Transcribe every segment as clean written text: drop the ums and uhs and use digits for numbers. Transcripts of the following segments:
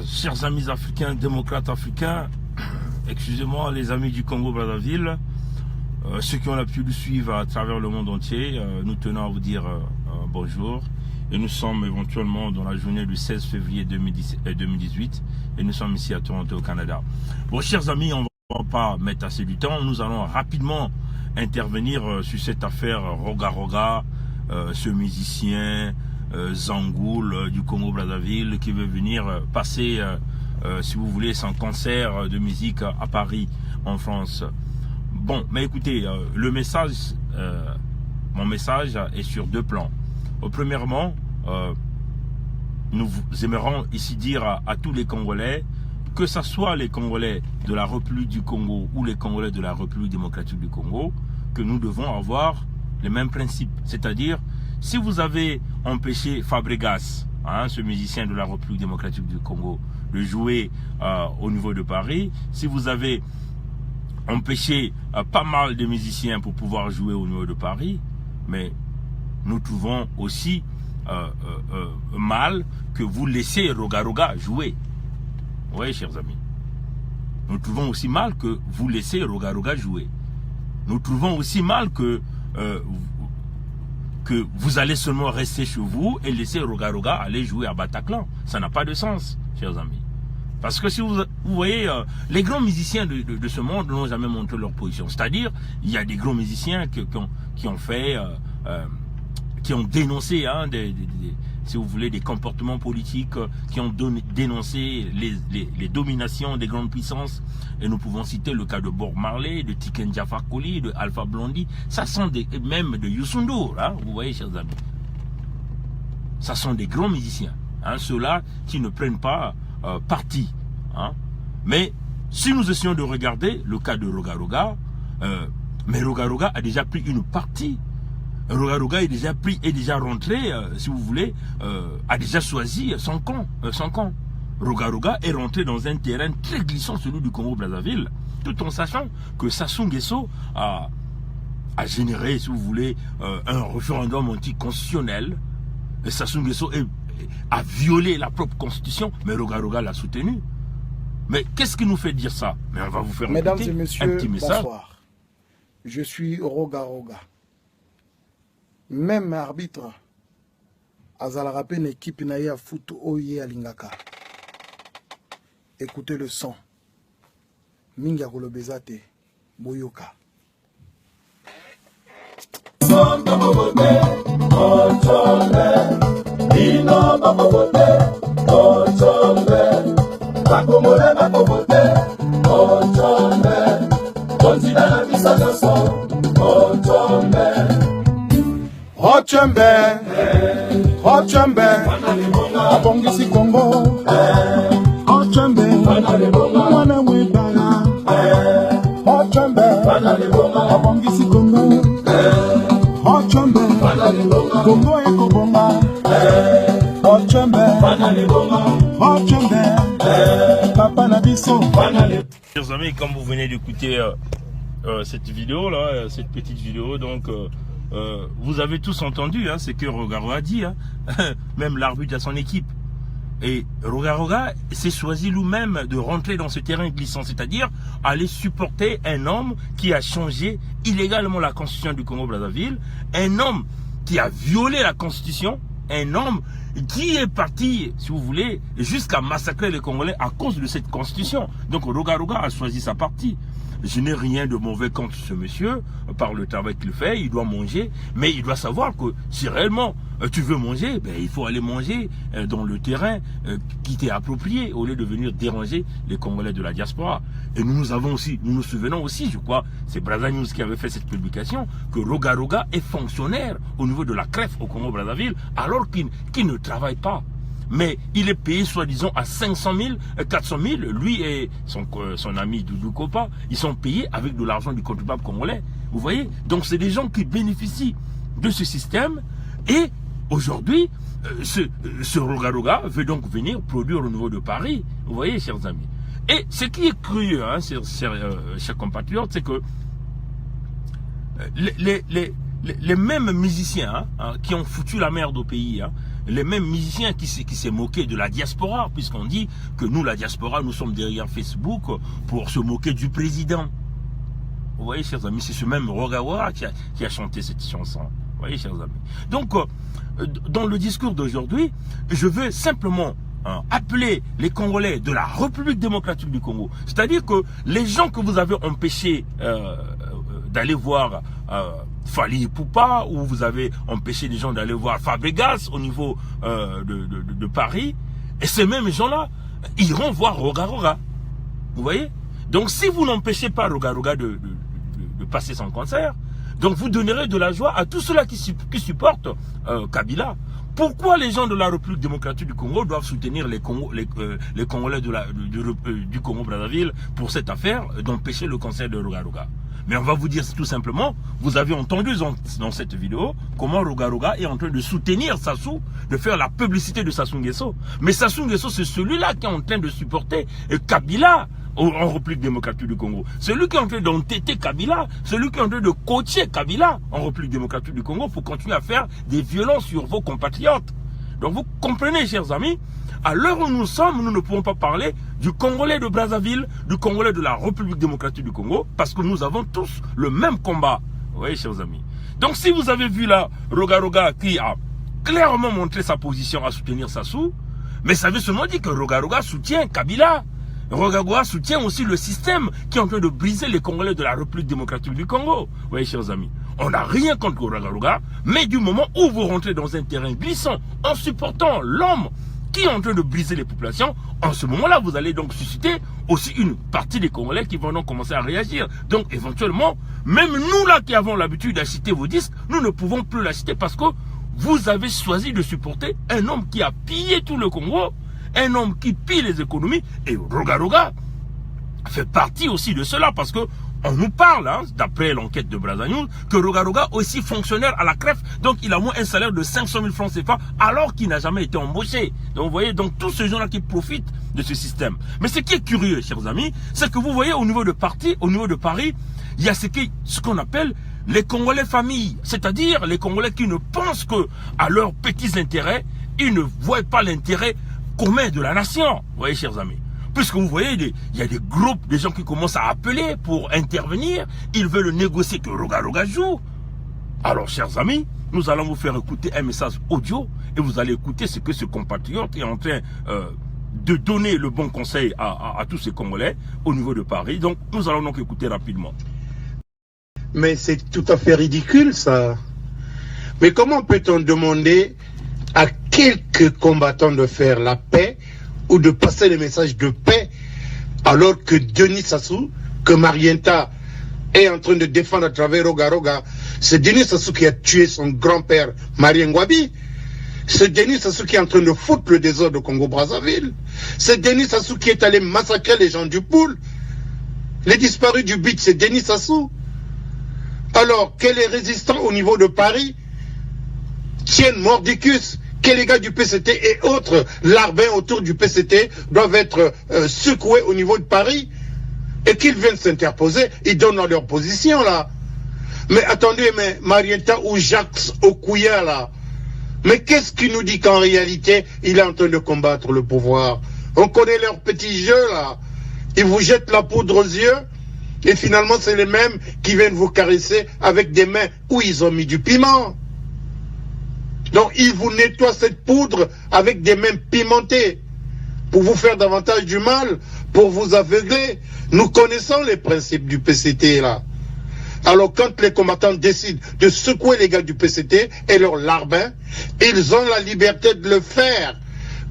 Chers amis africains, démocrates africains, excusez-moi les amis du Congo-Brazzaville, ceux qui ont l'habitude de suivre à travers le monde entier, nous tenons à vous dire bonjour. Et nous sommes éventuellement dans la journée du 16 février 2018 et nous sommes ici à Toronto au Canada. Bon, chers amis, on ne va pas mettre assez du temps, nous allons rapidement intervenir sur cette affaire Roga Roga, ce musicien Zangoul du Congo-Brazzaville qui veut venir passer, si vous voulez, son concert de musique à Paris, en France. Bon, mais écoutez, mon message est sur deux plans. Premièrement, nous aimerions ici dire à tous les Congolais, que ce soit les Congolais de la République du Congo ou les Congolais de la République démocratique du Congo, que nous devons avoir les mêmes principes. C'est-à-dire, si vous avez empêché Fabregas, ce musicien de la République démocratique du Congo, de jouer au niveau de Paris, si vous avez empêché pas mal de musiciens pour pouvoir jouer au niveau de Paris, mais nous trouvons aussi mal que vous laissez Roga Roga jouer. Oui, chers amis. Nous trouvons aussi mal que vous laissez Roga Roga jouer. Nous trouvons aussi mal que vous allez seulement rester chez vous et laisser Roga Roga aller jouer à Bataclan. Ça n'a pas de sens, chers amis. Parce que si vous voyez, les grands musiciens de ce monde n'ont jamais montré leur position. C'est-à-dire, il y a des grands musiciens qui ont dénoncé, si vous voulez, des comportements politiques, qui ont dénoncé les dominations des grandes puissances. Et nous pouvons citer le cas de Bob Marley, de Tiken Jah Fakoly, de Alpha Blondy. Ça sont même de Youssou N'Dour, vous voyez, chers amis. Ça sont des grands musiciens, ceux-là qui ne prennent pas parti. Mais si nous essayons de regarder le cas de Roga Roga, mais Roga Roga a déjà pris une partie. Roga Roga est déjà rentré, si vous voulez, a déjà choisi son camp. Roga Roga est rentré dans un terrain très glissant, celui du Congo-Brazzaville, tout en sachant que Sassou Nguesso a généré, si vous voulez, un référendum anticonstitutionnel. Et Sassou Nguesso a violé la propre constitution, mais Roga Roga l'a soutenu. Mais qu'est-ce qui nous fait dire ça? Mais on va vous faire Mesdames et messieurs, un petit message. Bonsoir. Je suis Roga Roga. Même arbitre, Azala rappelle une équipe naïa foot oye alingaka. Écoutez le son. Minga kolobezate boyoka. Ochembe, abongisi Congo. Ochembe, mwana mwebala. Ochembe, abongisi Congo. Ochembe, Congo ekobonga. Ochembe, papa na biso. Chers amis, comme vous venez d'écouter cette vidéo là, cette petite vidéo, donc vous avez tous entendu ce que Roga Roga a dit, même l'arbitre à son équipe. Et Roga Roga s'est choisi lui-même de rentrer dans ce terrain glissant, c'est-à-dire aller supporter un homme qui a changé illégalement la constitution du Congo-Brazzaville, un homme qui a violé la constitution, un homme qui est parti, si vous voulez, jusqu'à massacrer les Congolais à cause de cette constitution. Donc Roga Roga a choisi sa partie. Je n'ai rien de mauvais contre ce monsieur, par le travail qu'il fait, il doit manger, mais il doit savoir que si réellement tu veux manger, il faut aller manger dans le terrain qui t'est approprié, au lieu de venir déranger les Congolais de la diaspora. Et nous nous souvenons aussi, je crois, c'est Brazza News qui avait fait cette publication, que Roga Roga est fonctionnaire au niveau de la CREF au Congo-Brazzaville, alors qu'il ne travaille pas. Mais il est payé soi-disant à 500 000, 400 000. Lui et son ami Doudou Kopa, ils sont payés avec de l'argent du contribuable congolais. Vous voyez? Donc c'est des gens qui bénéficient de ce système. Et aujourd'hui, ce Roga Roga veut donc venir produire au niveau de Paris. Vous voyez, chers amis? Et ce qui est curieux, chers compatriotes, c'est que les mêmes musiciens qui ont foutu la merde au pays, les mêmes musiciens qui s'est moqué de la diaspora, puisqu'on dit que nous, la diaspora, nous sommes derrière Facebook pour se moquer du président. Vous voyez, chers amis, c'est ce même Rogawara qui a chanté cette chanson. Vous voyez, chers amis. Donc, dans le discours d'aujourd'hui, je veux simplement appeler les Congolais de la République démocratique du Congo. C'est-à-dire que les gens que vous avez empêchés d'aller voir Fally Ipupa, ou vous avez empêché les gens d'aller voir Fabregas au niveau de Paris, et ces mêmes gens-là iront voir Roga-Roga. Vous voyez? Donc si vous n'empêchez pas Roga-Roga de passer son concert, donc vous donnerez de la joie à tous ceux-là qui supportent Kabila. Pourquoi les gens de la République démocratique du Congo doivent soutenir les Congolais du Congo-Brazzaville pour cette affaire d'empêcher le concert de Roga-Roga? Mais on va vous dire tout simplement, vous avez entendu dans cette vidéo comment Roga-Roga est en train de soutenir Sassou, de faire la publicité de Sassou Nguesso. Mais Sassou Nguesso, c'est celui-là qui est en train de supporter Kabila en République démocratique du Congo. Celui qui est en train d'entêter Kabila, celui qui est en train de coacher Kabila en République démocratique du Congo pour continuer à faire des violences sur vos compatriotes. Donc vous comprenez, chers amis, à l'heure où nous sommes, nous ne pouvons pas parler du Congolais de Brazzaville, du Congolais de la République démocratique du Congo, parce que nous avons tous le même combat. Vous voyez, chers amis. Donc si vous avez vu là, Roga-Roga qui a clairement montré sa position à soutenir Sassou, mais ça veut seulement dire que Roga-Roga soutient Kabila. Roga-Roga soutient aussi le système qui est en train de briser les Congolais de la République démocratique du Congo. Vous voyez, chers amis, on n'a rien contre Roga-Roga, mais du moment où vous rentrez dans un terrain glissant en supportant l'homme qui est en train de briser les populations, en ce moment-là, vous allez donc susciter aussi une partie des Congolais qui vont donc commencer à réagir. Donc, éventuellement, même nous là qui avons l'habitude d'acheter vos disques, nous ne pouvons plus l'acheter parce que vous avez choisi de supporter un homme qui a pillé tout le Congo, un homme qui pille les économies, et Roga-Roga fait partie aussi de cela parce que on nous parle, hein, d'après l'enquête de Brazza News, que Roga-Roga aussi fonctionnaire à la CREF, donc il a moins un salaire de 500 000 francs CFA alors qu'il n'a jamais été embauché. Donc vous voyez, donc tous ces gens-là qui profitent de ce système. Mais ce qui est curieux, chers amis, c'est que vous voyez au niveau de Paris, il y a ce qu'on appelle les Congolais familles, c'est-à-dire les Congolais qui ne pensent que à leurs petits intérêts, ils ne voient pas l'intérêt commun de la nation. Vous voyez, chers amis. Puisque vous voyez, il y a des groupes, des gens qui commencent à appeler pour intervenir. Ils veulent négocier que Roga-Roga joue. Alors, chers amis, nous allons vous faire écouter un message audio et vous allez écouter ce que ce compatriote est en train de donner le bon conseil à tous ces Congolais au niveau de Paris. Donc, nous allons donc écouter rapidement. Mais c'est tout à fait ridicule, ça. Mais comment peut-on demander à quelques combattants de faire la paix ou de passer les messages de paix, alors que Denis Sassou, que Marienta est en train de défendre à travers Roga-Roga, c'est Denis Sassou qui a tué son grand-père Marien Ngouabi. C'est Denis Sassou qui est en train de foutre le désordre au Congo-Brazzaville. C'est Denis Sassou qui est allé massacrer les gens du Poul. Les disparus du BIT, c'est Denis Sassou. Alors que les résistants au niveau de Paris tiennent mordicus, que les gars du PCT et autres larbins autour du PCT doivent être secoués au niveau de Paris, et qu'ils viennent s'interposer, ils donnent leur position là. Mais attendez, mais Marietta ou Jacques Okouya là, mais qu'est-ce qui nous dit qu'en réalité il est en train de combattre le pouvoir? On connaît leur petit jeu là, ils vous jettent la poudre aux yeux, et finalement c'est les mêmes qui viennent vous caresser avec des mains où ils ont mis du piment. Donc ils vous nettoient cette poudre avec des mains pimentées pour vous faire davantage du mal, pour vous aveugler. Nous connaissons les principes du PCT là. Alors quand les combattants décident de secouer les gars du PCT et leurs larbins, ils ont la liberté de le faire.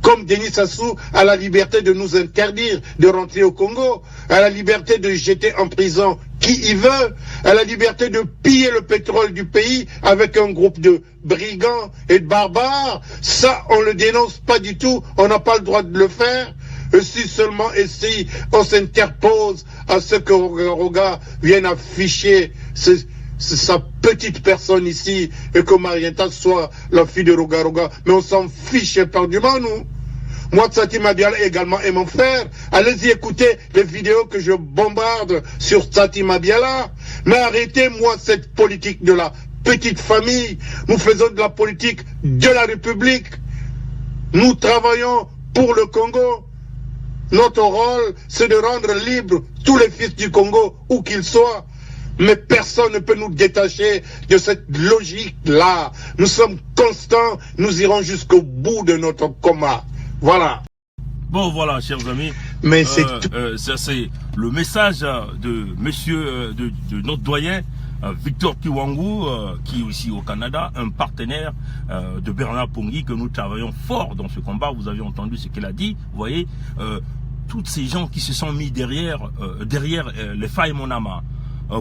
Comme Denis Sassou a la liberté de nous interdire de rentrer au Congo, a la liberté de jeter en prison qui y veut, a la liberté de piller le pétrole du pays avec un groupe de brigands et de barbares. Ça, on le dénonce pas du tout, on n'a pas le droit de le faire. Et si seulement, et si on s'interpose à ce que Roga vienne afficher sa petite personne ici, et que Marienta soit la fille de Roga-Roga, mais on s'en fiche éperdument, nous. Moi, Tsati Mabiala également est mon frère. Allez-y écouter les vidéos que je bombarde sur Tsati Mabiala. Mais arrêtez-moi cette politique de la petite famille. Nous faisons de la politique de la République. Nous travaillons pour le Congo. Notre rôle, c'est de rendre libres tous les fils du Congo, où qu'ils soient. Mais personne ne peut nous détacher de cette logique-là. Nous sommes constants, nous irons jusqu'au bout de notre combat. Voilà. Bon, voilà, chers amis. Mais c'est ça, c'est le message de monsieur, de notre doyen, Victor Kiwangou, qui est aussi au Canada, un partenaire de Bernard Pongui, que nous travaillons fort dans ce combat. Vous avez entendu ce qu'il a dit. Vous voyez, tous ces gens qui se sont mis derrière les Faye Monama,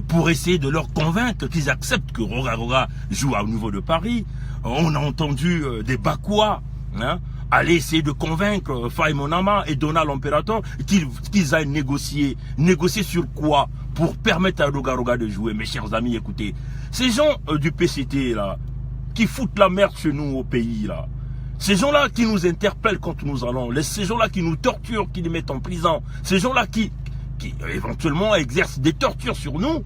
pour essayer de leur convaincre qu'ils acceptent que Roga Roga joue au niveau de Paris. On a entendu des Bakoua, hein, aller essayer de convaincre Faye Monama et Donald Imperator qu'ils aillent négocier. Négocier sur quoi? Pour permettre à Roga Roga de jouer. Mes chers amis, écoutez, ces gens du PCT là, qui foutent la merde chez nous au pays là, ces gens-là qui nous interpellent quand nous allons, ces gens-là qui nous torturent, qui nous mettent en prison, ces gens-là qui éventuellement exercent des tortures sur nous,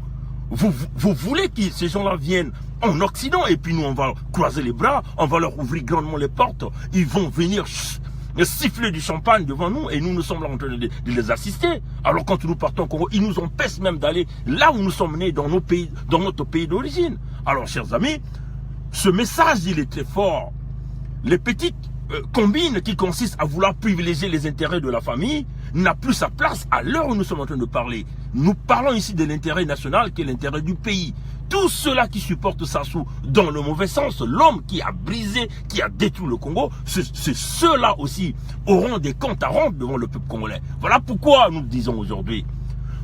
vous voulez que ces gens-là viennent en Occident et puis nous on va croiser les bras, on va leur ouvrir grandement les portes, ils vont venir siffler du champagne devant nous et nous sommes là en train de les assister. Alors quand nous partons au Congo, ils nous empêchent même d'aller là où nous sommes nés, dans notre pays d'origine. Alors chers amis, ce message il est très fort. Les petites combines qui consistent à vouloir privilégier les intérêts de la famille n'a plus sa place à l'heure où nous sommes en train de parler. Nous parlons ici de l'intérêt national qui est l'intérêt du pays. Tous ceux-là qui supportent Sassou dans le mauvais sens, l'homme qui a brisé, qui a détruit le Congo, ceux-là aussi auront des comptes à rendre devant le peuple congolais. Voilà pourquoi nous disons aujourd'hui,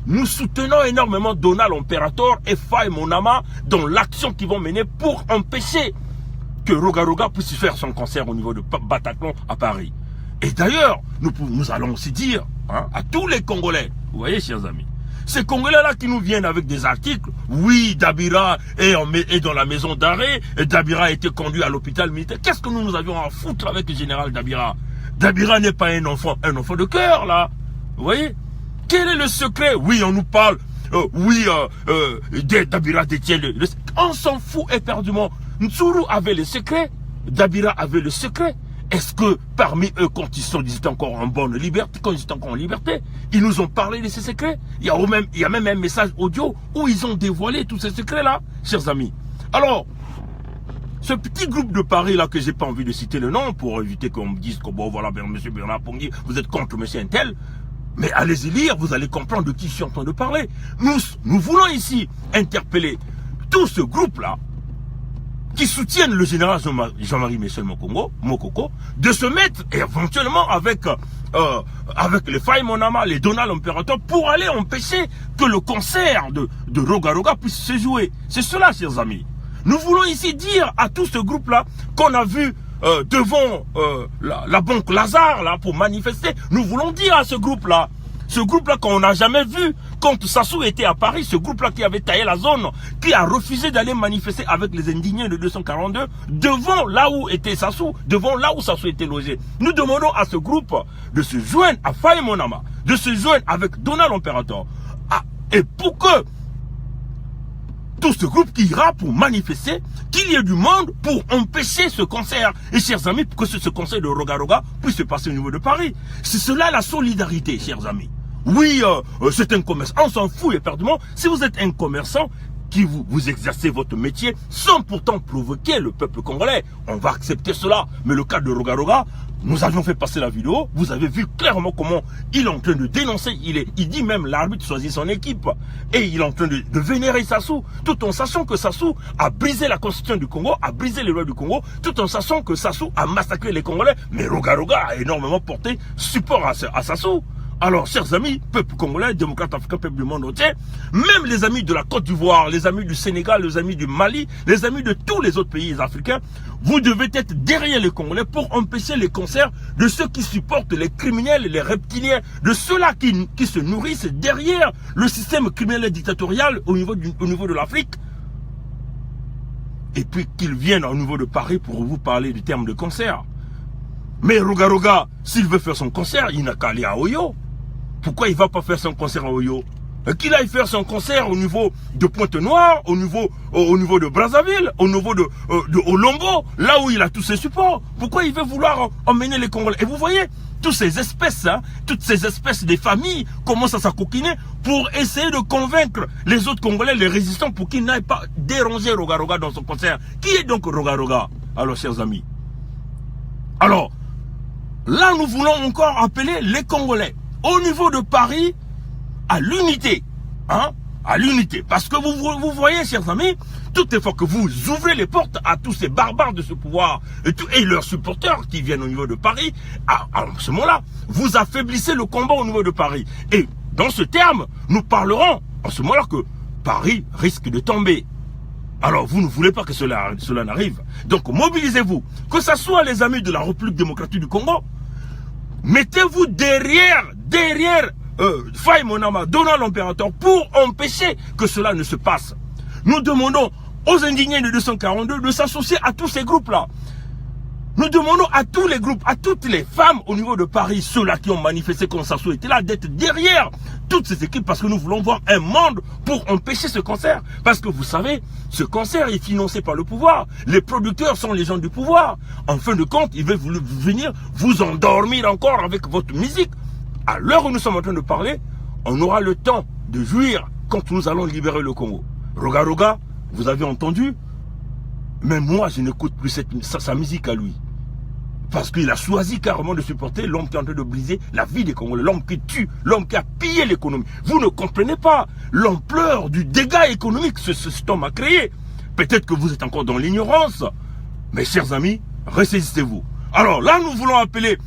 nous soutenons énormément Donald Imperator et Faye Monama dans l'action qu'ils vont mener pour empêcher que Roga Roga puisse faire son concert au niveau de Bataclan à Paris. Et d'ailleurs, nous allons aussi dire hein, à tous les Congolais, vous voyez chers amis, ces Congolais-là qui nous viennent avec des articles, oui, Dabira est dans la maison d'arrêt, et Dabira a été conduit à l'hôpital militaire. Qu'est-ce que nous avions à foutre avec le général Dabira? Dabira n'est pas un enfant de cœur là, vous voyez? Quel est le secret? Oui, on nous parle, Dabira détient on s'en fout éperdument. Ntsuru avait le secret, Dabira avait le secret. Est-ce que parmi eux, quand ils étaient encore en bonne liberté, quand ils étaient encore en liberté, ils nous ont parlé de ces secrets? Il y a même un message audio où ils ont dévoilé tous ces secrets-là, chers amis. Alors, ce petit groupe de Paris là que j'ai pas envie de citer le nom pour éviter qu'on me dise que bon voilà, monsieur Bernard Pongui, vous êtes contre monsieur Intel. Mais allez-y lire, vous allez comprendre de qui je suis en train de parler. Nous voulons ici interpeller tout ce groupe-là qui soutiennent le général Jean-Marie Michel Mokoko, de se mettre éventuellement avec les Faye Monama, les Donald Imperator, pour aller empêcher que le concert de Roga Roga puisse se jouer. C'est cela, chers amis. Nous voulons ici dire à tout ce groupe-là qu'on a vu devant la banque Lazare là pour manifester. Nous voulons dire à ce groupe-là qu'on n'a jamais vu quand Sassou était à Paris, ce groupe-là qui avait taillé la zone, qui a refusé d'aller manifester avec les indignés de 242 devant là où était Sassou, devant là où Sassou était logé. Nous demandons à ce groupe de se joindre à Faye Monama, de se joindre avec Donald Imperator, et pour que tout ce groupe qui ira pour manifester, qu'il y ait du monde pour empêcher ce concert. Et chers amis, pour que ce concert de Roga Roga puisse se passer au niveau de Paris. C'est cela la solidarité, chers amis. Oui, c'est un commerçant. On s'en fout éperdument. Si vous êtes un commerçant qui vous exercez votre métier sans pourtant provoquer le peuple congolais, on va accepter cela. Mais le cas de Roga Roga, nous avions fait passer la vidéo. Vous avez vu clairement comment il est en train de dénoncer. Il dit même l'arbitre choisit son équipe. Et il est en train de vénérer Sassou. Tout en sachant que Sassou a brisé la constitution du Congo, a brisé les lois du Congo. Tout en sachant que Sassou a massacré les Congolais. Mais Roga Roga a énormément porté support à Sassou. Alors, chers amis, peuple congolais, démocrate africain, peuple du monde entier, même les amis de la Côte d'Ivoire, les amis du Sénégal, les amis du Mali, les amis de tous les autres pays africains, vous devez être derrière les Congolais pour empêcher les concerts de ceux qui supportent les criminels et les reptiliens, de ceux-là qui se nourrissent derrière le système criminel et dictatorial au niveau de l'Afrique. Et puis qu'ils viennent au niveau de Paris pour vous parler du terme de concert. Mais Roga Roga, s'il veut faire son concert, il n'a qu'à aller à Oyo. Pourquoi il ne va pas faire son concert à Oyo? qu'il aille faire son concert au niveau de Pointe-Noire, au niveau de Brazzaville, au niveau de Olombo, là où il a tous ses supports. Pourquoi il veut vouloir emmener les Congolais? Et vous voyez, toutes ces espèces, hein, toutes ces espèces des familles commencent à s'acoquiner pour essayer de convaincre les autres Congolais, les résistants, pour qu'ils n'aillent pas déranger Roga Roga dans son concert. Qui est donc Roga Roga? Alors, chers amis, alors, là, nous voulons encore appeler les Congolais, au niveau de Paris, à l'unité, hein, à l'unité. Parce que vous voyez, chers amis, toutes les fois que vous ouvrez les portes à tous ces barbares de ce pouvoir et leurs supporters qui viennent au niveau de Paris, à ce moment-là, vous affaiblissez le combat au niveau de Paris. Et dans ce terme, nous parlerons en ce moment-là que Paris risque de tomber. Alors, vous ne voulez pas que cela n'arrive. Donc, mobilisez-vous. Que ce soit les amis de la République démocratique du Congo, mettez-vous derrière Faye Monama, Donald l'Impérateur, pour empêcher que cela ne se passe. Nous demandons aux indignés de 242 de s'associer à tous ces groupes-là. Nous demandons à tous les groupes, à toutes les femmes au niveau de Paris, ceux-là qui ont manifesté comme Sassou était là, d'être derrière toutes ces équipes, parce que nous voulons voir un monde pour empêcher ce concert. Parce que vous savez, ce concert est financé par le pouvoir. Les producteurs sont les gens du pouvoir. En fin de compte, ils veulent venir vous endormir encore avec votre musique. À l'heure où nous sommes en train de parler, on aura le temps de jouir quand nous allons libérer le Congo. Roga Roga, vous avez entendu? Mais moi, je n'écoute plus sa musique à lui. Parce qu'il a choisi carrément de supporter l'homme qui est en train de briser la vie des Congolais, l'homme qui tue, l'homme qui a pillé l'économie. Vous ne comprenez pas l'ampleur du dégât économique que cet homme a créé. Peut-être que vous êtes encore dans l'ignorance. Mes chers amis, ressaisissez-vous. Alors là, nous voulons appeler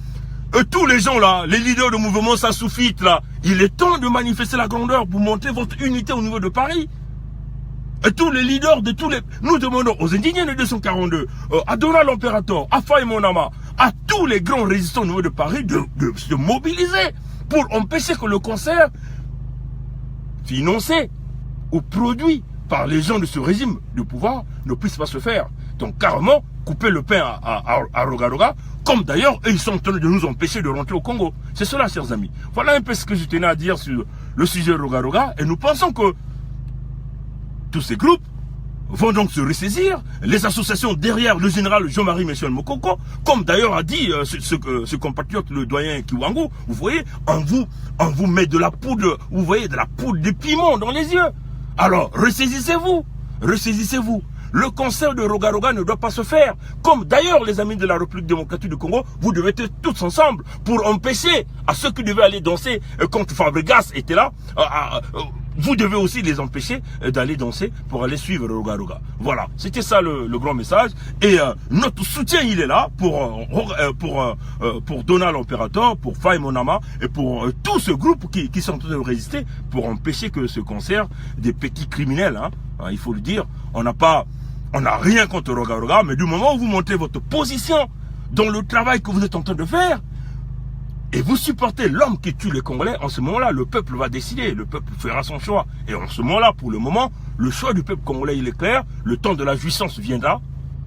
tous les gens là, les leaders de mouvement Sassoufite là, il est temps de manifester la grandeur pour montrer votre unité au niveau de Paris. Et tous les leaders de tous les... Nous demandons aux indignés de 242, à Donald l'Impérateur, à Faye Monama, à tous les grands résistants au niveau de Paris de se mobiliser pour empêcher que le concert financé ou produit par les gens de ce régime de pouvoir ne puisse pas se faire. Donc carrément, couper le pain à Roga Roga, comme d'ailleurs, ils sont en train de nous empêcher de rentrer au Congo. C'est cela, chers amis. Voilà un peu ce que je tenais à dire sur le sujet Roga Roga, et nous pensons que tous ces groupes vont donc se ressaisir. Les associations derrière le général Jean-Marie Michel Mokoko, comme d'ailleurs a dit ce compatriote, le doyen Kiwango, vous voyez, on vous met de la poudre, vous voyez, de la poudre de piment dans les yeux. Alors, ressaisissez-vous, ressaisissez-vous. Le concert de Roga Roga ne doit pas se faire. Comme d'ailleurs les amis de la République démocratique du Congo, vous devez être tous ensemble pour empêcher à ceux qui devaient aller danser quand Fabregas était là, vous devez aussi les empêcher d'aller danser pour aller suivre Roga Roga. Voilà, c'était ça le grand message. Et notre soutien, il est là pour Donald l'Impérateur, pour Faye Monama et pour tout ce groupe qui sont en train de résister pour empêcher que ce concert des petits criminels, hein, il faut le dire, on n'a rien contre Roga Roga, mais du moment où vous montrez votre position dans le travail que vous êtes en train de faire, et vous supportez l'homme qui tue les Congolais, en ce moment-là, le peuple va décider, le peuple fera son choix. Et en ce moment-là, pour le moment, le choix du peuple congolais, il est clair, le temps de la jouissance viendra,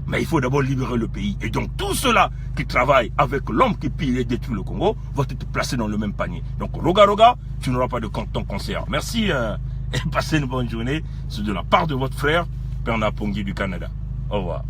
mais il faut d'abord libérer le pays. Et donc, tous ceux-là qui travaillent avec l'homme qui pille et détruit le Congo vont être placés dans le même panier. Donc, Roga Roga, tu n'auras pas de ton concert. Merci et passez une bonne journée. C'est de la part de votre frère, Bernard Ponguy du Canada. Au revoir.